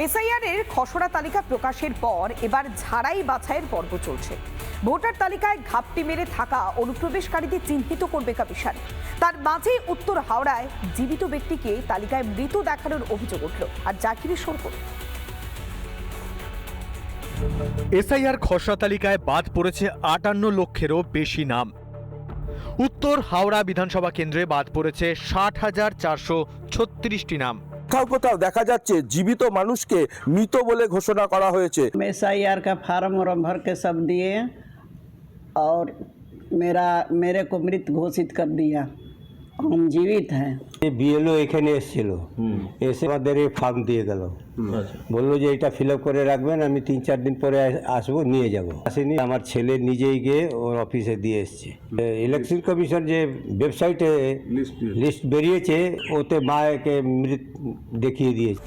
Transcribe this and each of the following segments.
SIR এর খসড়া তালিকা প্রকাশের পর এবার ঝাড়াই বাছাইয়ের পর্ব চলছে। ভোটার তালিকায় ঘাপটি মেরে থাকা অনুপ্রবেশকারীদের চিহ্নিত করবে কমিশন। তার মাঝে উত্তর হাওড়ায় জীবিত ব্যক্তিকে তালিকায় মৃত দেখানোর অভিযোগ উঠল। আর জাকিরের সরকার এসআইআর খসড়া তালিকায় বাদ পড়েছে 58 লক্ষেরও বেশি নাম। উত্তর হাওড়া বিধানসভা কেন্দ্রে বাদ পড়েছে 60,436টি নাম। কোথাও কোথাও দেখা যাচ্ছে জীবিত মানুষকে মৃত বলে ঘোষণা করা হয়েছে। एसआईआर का फार्म और भर के सब दिए और मेरे को मृत घोषित कर दिया। हम जीवित हैं। বিএলও এখানে এসেছিল, এসে আমাদের এই ফর্ম দিয়ে গেল, বললো যে এটা ফিল আপ করে রাখবেন, আমি 3-4 দিন পরে আসবো নিয়ে যাব। আসেনি, আমার ছেলে নিজেই গিয়ে ওর অফিসে দিয়ে এসছে। ইলেকশন কমিশন যে ওয়েবসাইটে লিস্ট বেরিয়েছে ওতে মাকে মৃত দেখিয়ে দিয়েছে।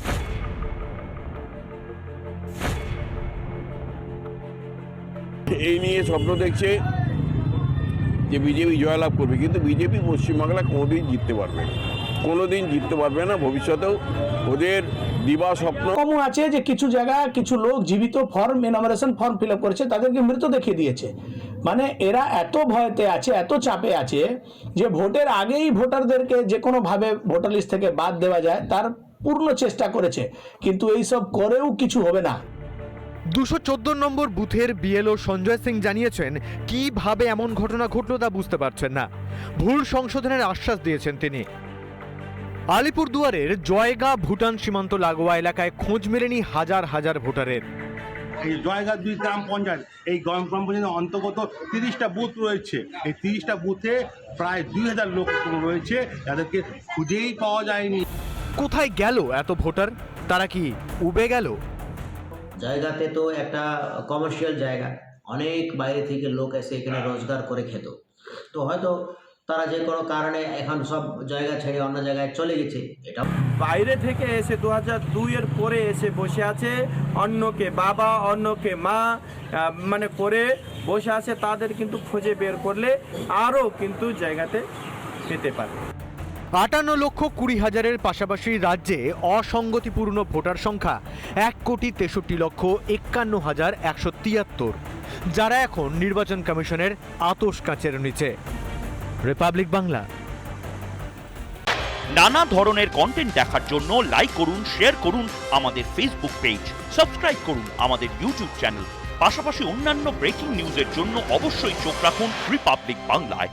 এই নিয়ে স্বপ্ন দেখছে যে বিজেপি জয়লাভ করবে, কিন্তু বিজেপি পশ্চিমবাংলা কোনোদিন জিততে পারবে না, ভবিষ্যতেও ওদের দিবা স্বপ্ন কম আছে যে কিছু জায়গায় কিছু লোক জীবিত ফর্ম এনামারেশন ফর্ম ফিল আপ করেছে, তাদেরকে মৃত দেখিয়ে দিয়েছে। মানে এরা এত ভয়তে আছে, এত চাপে আছে যে ভোটের আগেই ভোটারদেরকে যে কোনোভাবে ভোটার লিস্ট থেকে বাদ দেওয়া যায় তার পূর্ণ চেষ্টা করেছে, কিন্তু এইসব করেও কিছু হবে না। 214 নম্বর বুথের বিএলও সঞ্জয় সিং জানিয়েছেন কিভাবে এমন ঘটনা ঘটল তা বুঝতে পারছেন না। ভুল সংশোধনের আশ্বাস দিয়েছেন তিনি। আলিপুরদুয়ারের জয়গা ভুটান সীমান্ত লাগোয়া এলাকায় খোঁজ মেলেনি হাজার হাজার ভোটারের। এই জয়গা 2 গ্রাম পঞ্চায়েত, এই গ্রাম পঞ্চায়েতের অন্তর্গত 30টা বুথ রয়েছে। এই 30টা বুথে প্রায় 2000 লোক রয়েছে, যাদেরকে খুঁজেই পাওয়া যায়নি। কোথায় গেল এত ভোটার? তারা কি উবে গেল? জায়গাতে তো একটা কমার্শিয়াল জায়গা, অনেক বাইরে থেকে লোক এসে এখানে রোজগার করে খেত, তো হয়তো তারা যে কোনো কারণে এখন সব জায়গা ছেড়ে অন্য জায়গায় চলে গেছে। এটা বাইরে থেকে এসে 2002 এর পরে এসে বসে আছে, অন্যকে বাবা অন্যকে মা মানে করে বসে আছে। তাদের কিন্তু খুঁজে বের করলে আরও কিন্তু জায়গাতে পেতে পারে। 58,20,000-এর পাশাপাশি রাজ্যে অসঙ্গতিপূর্ণ ভোটার সংখ্যা 1,63,51,173, যারা এখন নির্বাচন কমিশনের আতশ কাঁচের নিচে। রিপাবলিক বাংলা। নানা ধরনের কন্টেন্ট দেখার জন্য লাইক করুন, শেয়ার করুন আমাদের ফেসবুক পেজ, সাবস্ক্রাইব করুন আমাদের ইউটিউব চ্যানেল। পাশাপাশি অন্যান্য ব্রেকিং নিউজের জন্য অবশ্যই চোখ রাখুন রিপাবলিক বাংলায়।